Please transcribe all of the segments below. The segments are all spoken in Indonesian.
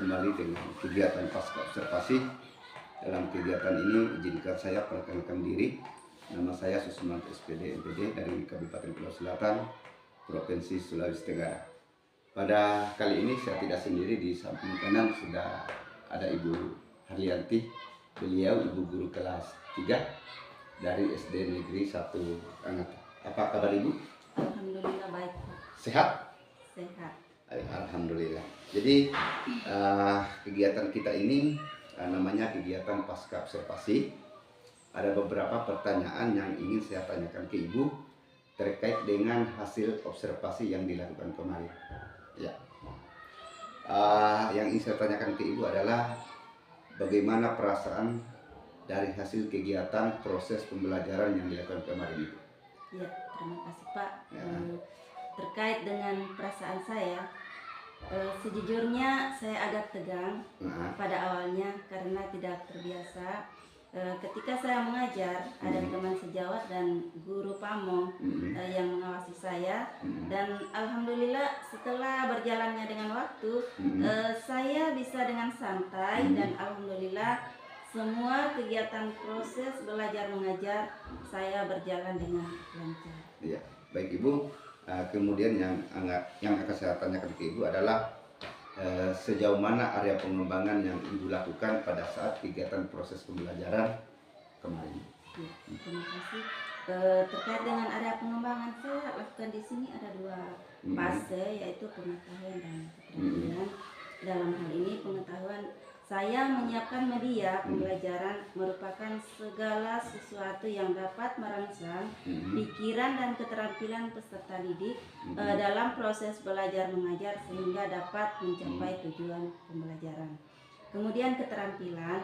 kembali dengan kegiatan pasca observasi. Dalam kegiatan ini izinkan saya perkenalkan diri. Nama saya Susmanto SPD MPD dari Kabupaten Pulau Selatan, Provinsi Sulawesi Tenggara. Pada kali ini saya tidak sendiri, di samping kanan sudah ada Ibu Harlianti. Beliau ibu guru kelas 3 dari SD Negeri 1 Angata. Apa kabar Ibu? Alhamdulillah baik, Pak. Sehat? Sehat. Alhamdulillah. Jadi kegiatan kita ini namanya kegiatan pasca observasi. Ada beberapa pertanyaan yang ingin saya tanyakan ke Ibu terkait dengan hasil observasi yang dilakukan kemarin. Ya. Yang ingin saya tanyakan ke Ibu adalah bagaimana perasaan dari hasil kegiatan proses pembelajaran yang dilakukan kemarin Ibu? Ya, terima kasih Pak. Ya. Terkait dengan perasaan saya, sejujurnya saya agak tegang pada awalnya karena tidak terbiasa. Ketika saya mengajar, ada teman sejawat dan guru pamong yang mengawasi saya, dan alhamdulillah setelah berjalannya dengan waktu, saya bisa dengan santai dan alhamdulillah semua kegiatan proses belajar mengajar saya berjalan dengan lancar. Iya, baik Ibu. Kemudian yang akan saya tanyakan ke Ibu adalah sejauh mana area pengembangan yang Ibu lakukan pada saat kegiatan proses pembelajaran kemarin. Ya, terima kasih. Terkait dengan area pengembangan saya lakukan di sini ada 2 fase, yaitu pengetahuan dan keterampilan. Dalam hal ini pengetahuan, saya menyiapkan media pembelajaran merupakan segala sesuatu yang dapat merangsang pikiran dan keterampilan peserta didik dalam proses belajar mengajar sehingga dapat mencapai tujuan pembelajaran. Kemudian keterampilan,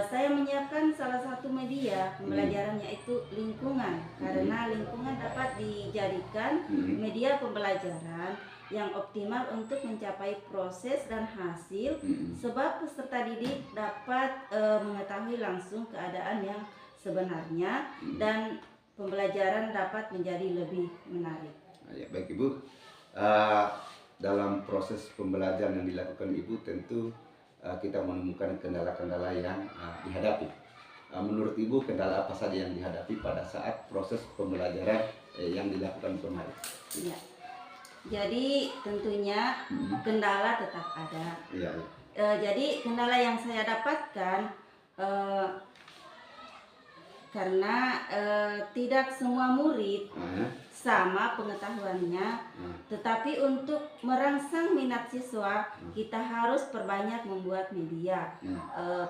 saya menyiapkan salah satu media pembelajaran yaitu lingkungan, karena lingkungan dapat dijadikan media pembelajaran yang optimal untuk mencapai proses dan hasil, sebab peserta didik dapat mengetahui langsung keadaan yang sebenarnya dan pembelajaran dapat menjadi lebih menarik. Ya, baik Ibu. Dalam proses pembelajaran yang dilakukan Ibu tentu kita menemukan kendala-kendala yang dihadapi. Menurut Ibu, kendala apa saja yang dihadapi pada saat proses pembelajaran yang dilakukan kemarin? Ya. Jadi tentunya kendala tetap ada. Iya. Jadi kendala yang saya dapatkan karena tidak semua murid sama pengetahuannya, tetapi untuk merangsang minat siswa kita harus perbanyak membuat media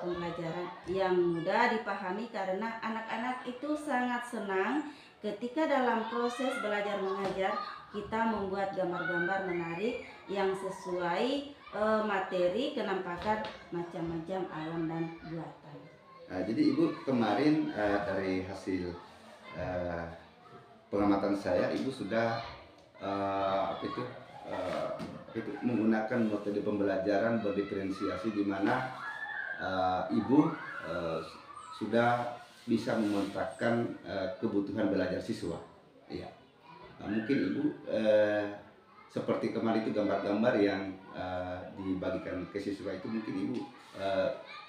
pembelajaran yang mudah dipahami, karena anak-anak itu sangat senang ketika dalam proses belajar mengajar kita membuat gambar-gambar menarik yang sesuai materi kenampakan macam-macam alam dan buatan. Jadi Ibu kemarin dari hasil pengamatan saya, Ibu sudah menggunakan metode pembelajaran berdiferensiasi, di mana Ibu sudah bisa memetakan kebutuhan belajar siswa. Iya. Mungkin Ibu seperti kemarin itu gambar-gambar yang dibagikan ke siswa itu, mungkin Ibu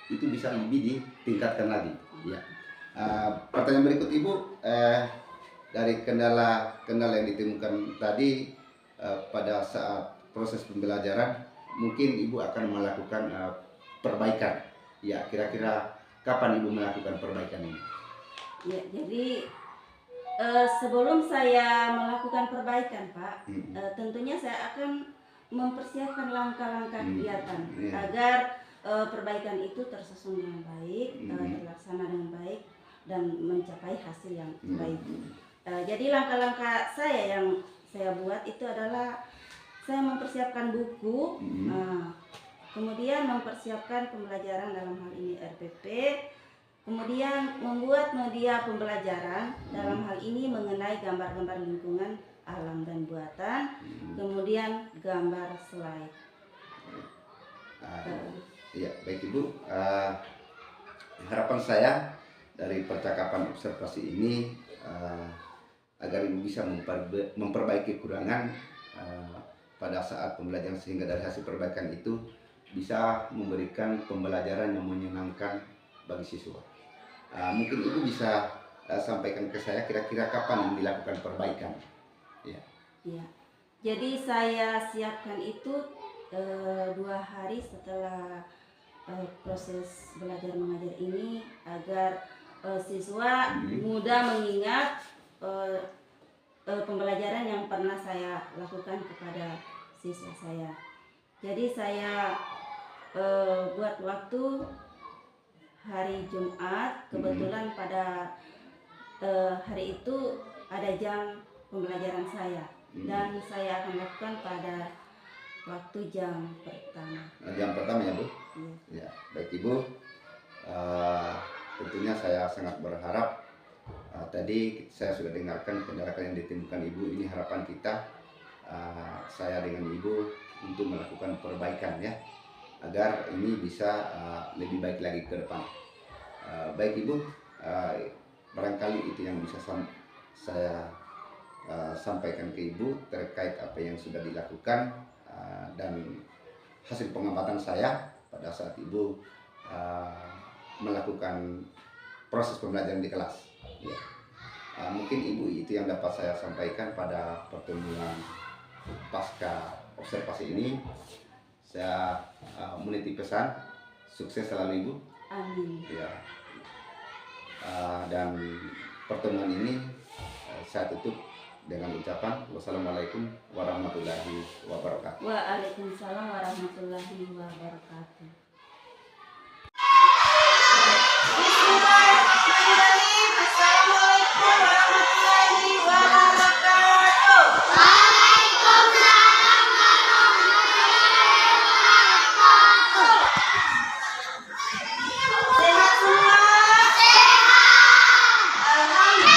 itu bisa lebih ditingkatkan lagi. Ya. Pertanyaan berikut Ibu, dari kendala yang ditemukan tadi pada saat proses pembelajaran, mungkin Ibu akan melakukan perbaikan. Ya, kira-kira kapan Ibu melakukan perbaikan ini? Ya, jadi sebelum saya melakukan perbaikan, Pak, tentunya saya akan mempersiapkan langkah-langkah kegiatan agar perbaikan itu tersusun dengan baik, terlaksana dengan baik, dan mencapai hasil yang baik. Jadi langkah-langkah saya yang saya buat itu adalah saya mempersiapkan buku, kemudian mempersiapkan pembelajaran dalam hal ini RPP, kemudian membuat media pembelajaran dalam hal ini mengenai gambar-gambar lingkungan, alam dan buatan, kemudian gambar slide. Ya, baik Ibu. Harapan saya dari percakapan observasi ini agar Ibu bisa memperbaiki kekurangan pada saat pembelajaran, sehingga dari hasil perbaikan itu bisa memberikan pembelajaran yang menyenangkan bagi siswa. Mungkin Ibu bisa sampaikan ke saya kira-kira kapan yang dilakukan perbaikan. Ya. Ya. Jadi saya siapkan itu 2 hari setelah proses belajar mengajar ini agar siswa mudah mengingat pembelajaran yang pernah saya lakukan kepada siswa saya. Jadi saya buat waktu hari Jumat, kebetulan pada hari itu ada jam pembelajaran saya dan saya akan lakukan pada waktu jam pertama. Jam pertama ya Bu? Iya. Ya, baik Ibu. Tentunya saya sangat berharap tadi saya sudah dengarkan penjelasan yang ditimbulkan Ibu. Ini harapan kita, saya dengan Ibu untuk melakukan perbaikan ya, agar ini bisa lebih baik lagi ke depan. Baik Ibu, barangkali itu yang bisa saya sampaikan ke Ibu terkait apa yang sudah dilakukan dan hasil pengamatan saya pada saat Ibu melakukan proses pembelajaran di kelas. Ya. Mungkin Ibu itu yang dapat saya sampaikan pada pertemuan pasca observasi ini. Saya menitip pesan sukses selalu Ibu. Amin. Ya. Dan pertemuan ini saya tutup dengan ucapan wassalamualaikum warahmatullahi wabarakatuh. Waalaikumsalam warahmatullahi wabarakatuh. Bismillahirrahmanirrahim. Assalamualaikum warahmatullahi wabarakatuh. Waalaikumsalam warahmatullahi wabarakatuh. Sehat semua? Sehat. Alhamdulillah.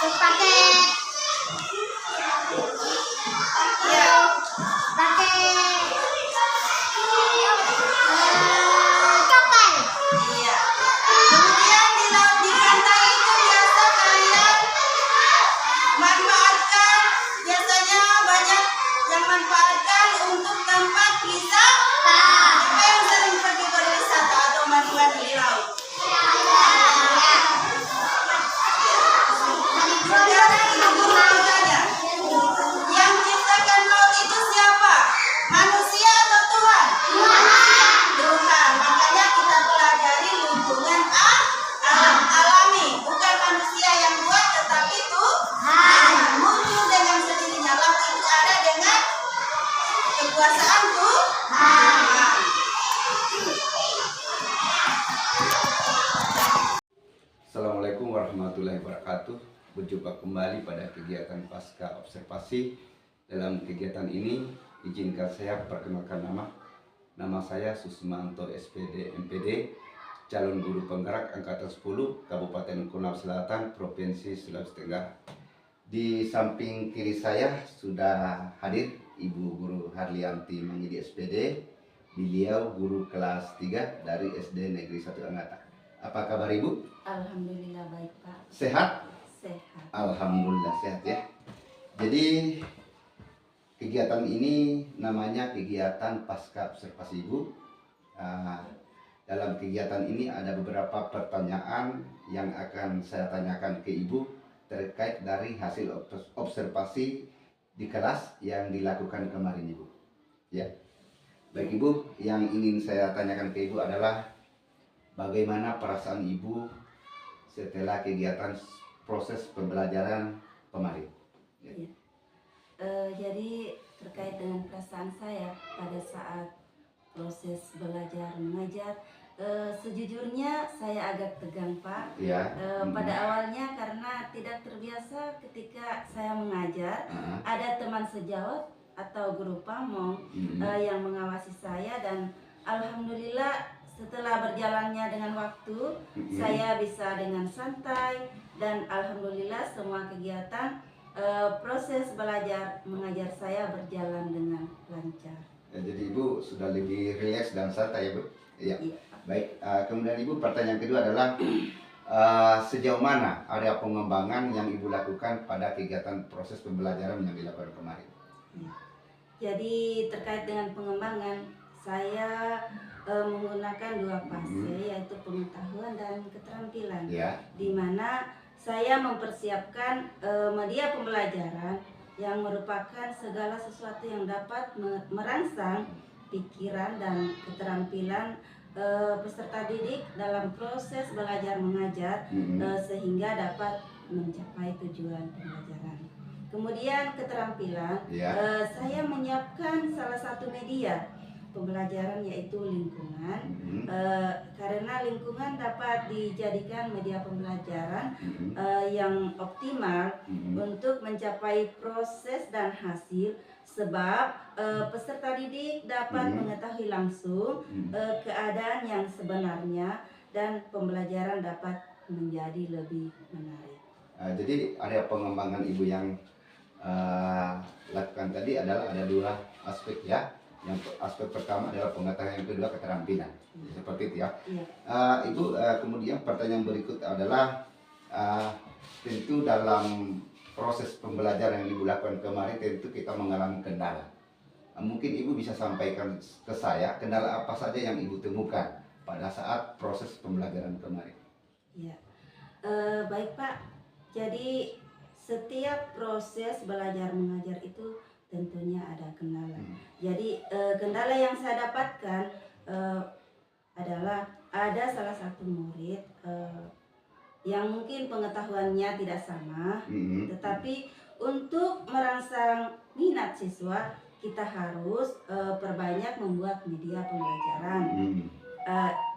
Terus pakai kapal. Iya. Kemudian di pantai itu biasa kalian manfaatkan, biasanya banyak yang manfaatkan untuk tempat wisata. Siapa yang sering pergi berwisata atau mandi-mandi di laut? Sekarang ibu bertanya, yang ciptakan laut itu siapa? Manusia atau Tuhan? Tuhan. Makanya kita pelajari lingkungan alam alami, bukan manusia yang buat, tetapi Tuhan. Muncul dengan sendirinya. Laut itu ada dengan kekuasaan Tuhan. Assalamualaikum warahmatullahi wabarakatuh. Berjumpa kembali pada kegiatan pasca observasi. Dalam kegiatan ini, izinkan saya perkenalkan nama. Nama saya Susmanto SPD MPD, calon guru penggerak angkatan 10 Kabupaten Konawe Selatan, Provinsi Sulawesi Tenggara. Di samping kiri saya sudah hadir Ibu Guru Harlianti Mangidi SPD. Beliau guru kelas 3 dari SD Negeri 1 Angata. Apa kabar Ibu? Alhamdulillah baik Pak. Sehat? Sehat. Alhamdulillah sehat ya. Jadi kegiatan ini namanya kegiatan pasca observasi Ibu. Dalam kegiatan ini ada beberapa pertanyaan yang akan saya tanyakan ke Ibu terkait dari hasil observasi di kelas yang dilakukan kemarin Ibu. Ya. Baik Ibu, yang ingin saya tanyakan ke Ibu adalah bagaimana perasaan Ibu setelah kegiatan proses pembelajaran kemarin? Ya. Iya. Jadi terkait dengan perasaan saya pada saat proses belajar mengajar, sejujurnya saya agak tegang Pak. Ya. Pada awalnya karena tidak terbiasa ketika saya mengajar, ada teman sejawat atau guru pamong yang mengawasi saya, dan alhamdulillah setelah berjalannya dengan waktu, saya bisa dengan santai, dan alhamdulillah semua kegiatan proses belajar mengajar saya berjalan dengan lancar. Ya, jadi Ibu sudah lebih rileks dan santai ya Bu? Iya. Iya. Baik, kemudian Ibu pertanyaan kedua adalah sejauh mana area pengembangan yang Ibu lakukan pada kegiatan proses pembelajaran yang dilakukan kemarin? Ya. Jadi terkait dengan pengembangan, saya menggunakan dua fase, yaitu pengetahuan dan keterampilan. Ya. Di mana saya mempersiapkan media pembelajaran yang merupakan segala sesuatu yang dapat merangsang pikiran dan keterampilan peserta didik dalam proses belajar mengajar, sehingga dapat mencapai tujuan pembelajaran. Kemudian keterampilan, saya menyiapkan salah satu media pembelajaran yaitu lingkungan, karena lingkungan dapat dijadikan media pembelajaran yang optimal untuk mencapai proses dan hasil, sebab peserta didik dapat mengetahui langsung keadaan yang sebenarnya, dan pembelajaran dapat menjadi lebih menarik. Jadi area pengembangan Ibu yang lakukan tadi adalah ada dua aspek ya. Yang aspek pertama adalah pengetahuan, yang kedua keterampilan. Seperti itu ya. Ibu, kemudian pertanyaan berikut adalah tentu dalam proses pembelajaran yang Ibu lakukan kemarin tentu kita mengalami kendala. Mungkin Ibu bisa sampaikan ke saya kendala apa saja yang Ibu temukan pada saat proses pembelajaran kemarin. Ya, baik Pak. Jadi setiap proses belajar mengajar itu tentunya ada kendala. Jadi kendala yang saya dapatkan adalah ada salah satu murid yang mungkin pengetahuannya tidak sama, tetapi untuk merangsang minat siswa kita harus perbanyak membuat media pembelajaran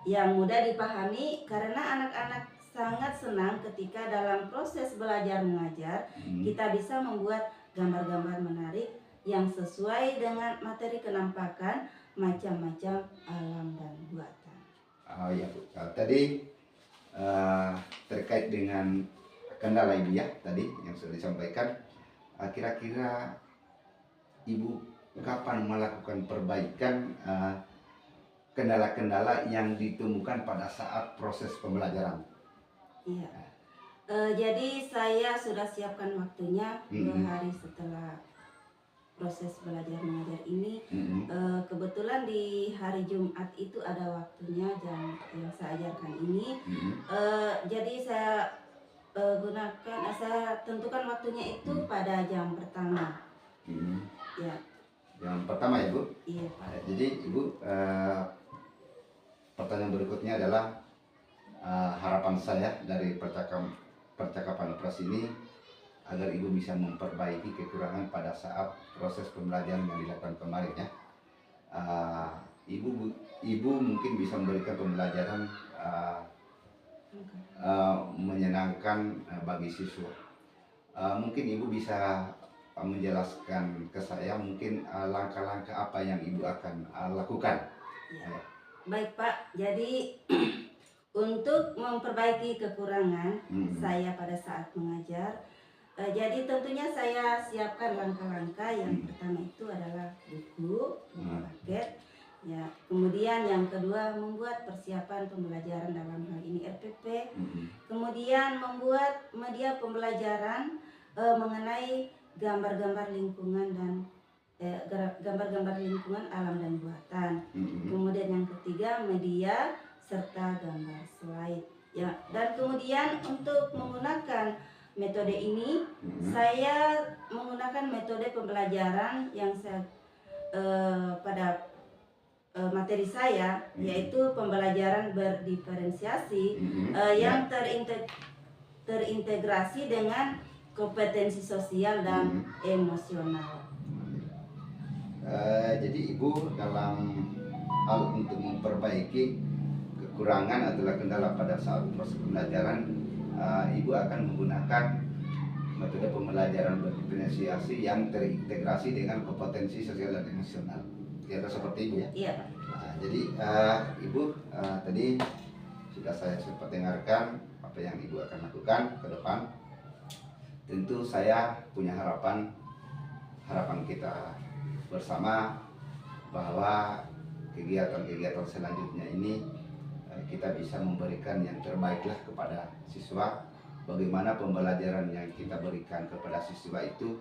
yang mudah dipahami, karena anak-anak sangat senang ketika dalam proses belajar mengajar kita bisa membuat gambar-gambar menarik yang sesuai dengan materi kenampakan macam-macam alam dan buatan. Oh ya Bu, tadi terkait dengan kendala Ibu ya tadi yang sudah disampaikan. Kira-kira Ibu kapan melakukan perbaikan kendala-kendala yang ditemukan pada saat proses pembelajaran? Iya. Jadi saya sudah siapkan waktunya 2 hari setelah proses belajar mengajar ini. Kebetulan di hari Jumat itu ada waktunya yang saya ajarkan ini. Jadi saya saya tentukan waktunya itu pada jam pertama. Ya. Yang pertama ya Bu. Iya Pak. Jadi Ibu, pertanyaan berikutnya adalah harapan saya dari percakapan operasi ini agar Ibu bisa memperbaiki kekurangan pada saat proses pembelajaran yang dilakukan kemarin ya. Ibu mungkin bisa memberikan pembelajaran menyenangkan bagi siswa. Mungkin Ibu bisa menjelaskan ke saya mungkin langkah-langkah apa yang Ibu akan lakukan. Ya. Baik Pak, jadi untuk memperbaiki kekurangan saya pada saat mengajar, jadi tentunya saya siapkan langkah-langkah. Yang pertama itu adalah buku paket. Ya, kemudian yang kedua membuat persiapan pembelajaran dalam hal ini RPP. Kemudian membuat media pembelajaran mengenai gambar-gambar lingkungan dan gambar-gambar lingkungan alam dan buatan. Kemudian yang ketiga media serta gambar slide. Ya, dan kemudian untuk menggunakan metode ini saya menggunakan metode pembelajaran yang saya pada materi saya, yaitu pembelajaran berdiferensiasi yang terintegrasi dengan kompetensi sosial dan emosional. Jadi Ibu dalam hal untuk memperbaiki kekurangan atau kendala pada saat proses pembelajaran, Ibu akan menggunakan metode pembelajaran berdiferensiasi yang terintegrasi dengan kompetensi sosial dan emosional. Kira seperti itu ya? Iya Pak. Nah, jadi Ibu tadi sudah saya sempat dengarkan apa yang Ibu akan lakukan ke depan. Tentu saya punya harapan kita bersama bahwa kegiatan-kegiatan selanjutnya ini kita bisa memberikan yang terbaiklah kepada siswa. Bagaimana pembelajaran yang kita berikan kepada siswa itu